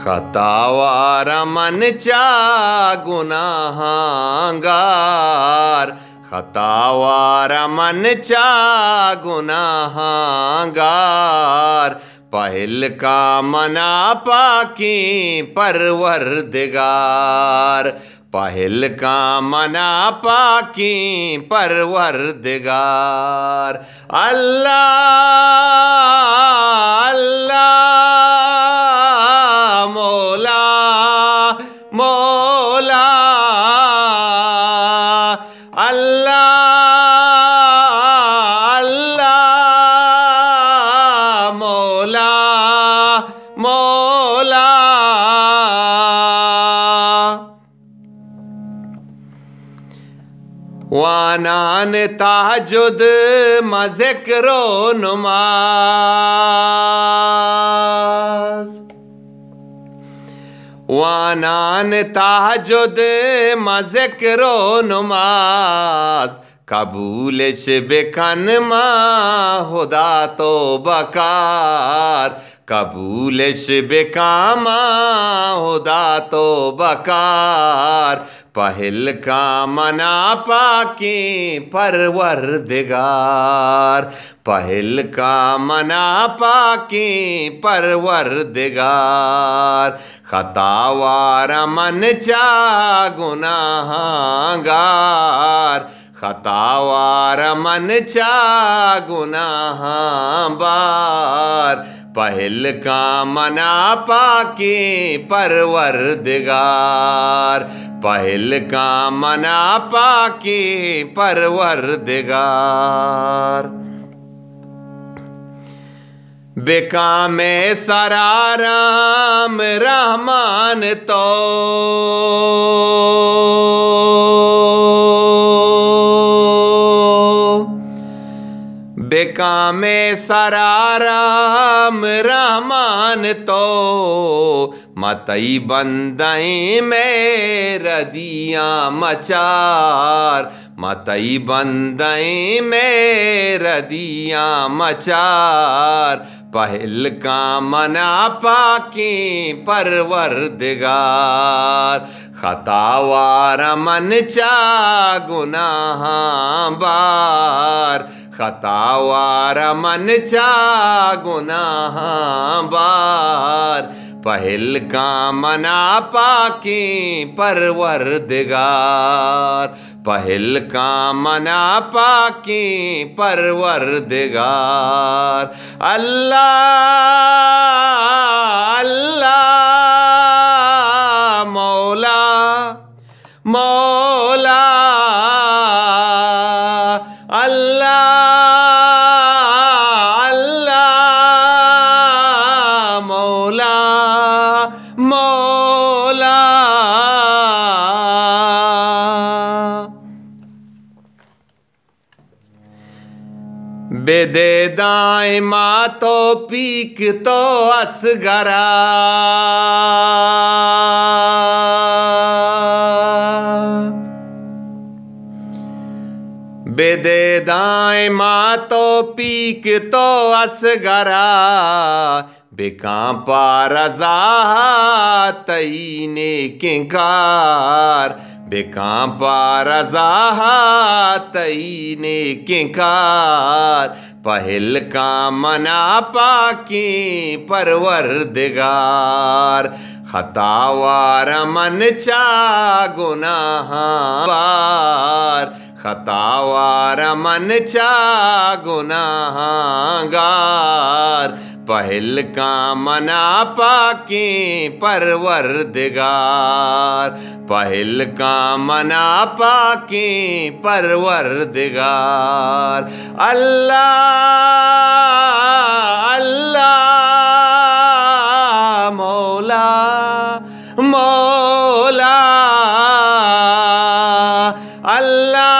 खतावार मनचा गुनाहगार, खतावार मनचा गुनाहगार, पहल का मना पाकी परवरदिगार, पहल का मना पाकी परवरदिगार। अल्लाह अल्लाह मौला मौला, अल्लाह अल्लाह मौला मौला। वानान ताजुद मज़िक्रो नुमाज, वानान ताजुद मज़िक्रो नुमाज, कबूलिश बेकन मा खुदा तो बकार, कबूलिश बेकामा खुदा तो बकार, पहल का मना पाकी परवरदिगार, पहल का मना पाकी परवरदिगार। खतावार मनचा गुनाहगार, खतावार मनचा गुनाहगार, पहल का मना पाकी परवरदिगार, पहल का मना पाकी परवरदिगार। बेकामे सराराम रहमान तो, बेकामे सराराम रहमान तो, मतई बंदई में रदियाँ मचार, मतई बंदई में रदियाँ मचार, पहल का मना पाकी परवरदिगार। खतावार मनचा गुनाहगार, खतावार मनचा गुनाहगार, पहल का मना पाकी परवरदिगार, पहल का मना पाकी परवरदिगार। अल्लाह अल्लाह मौला मौला, अल्लाह अल्लाह मौला मौला। बेदे दाएं माँ तो पीक तो असगरा, बेदे दाएं माँ तो पीक तो असगरा, बेकांपा रज़ा तईने किंकार, बेकांपा रज़ा तईने किंकार, पहल का मना पाकी परवरदिगार। खतावार मनचा गुनाहगार, खतावार मनचा गुनाहगार, पहल का मना पाकी परवरदिगार, पहल का मना पाकी परवरदिगार। अल्लाह अल्लाह मौला मौला, अल्लाह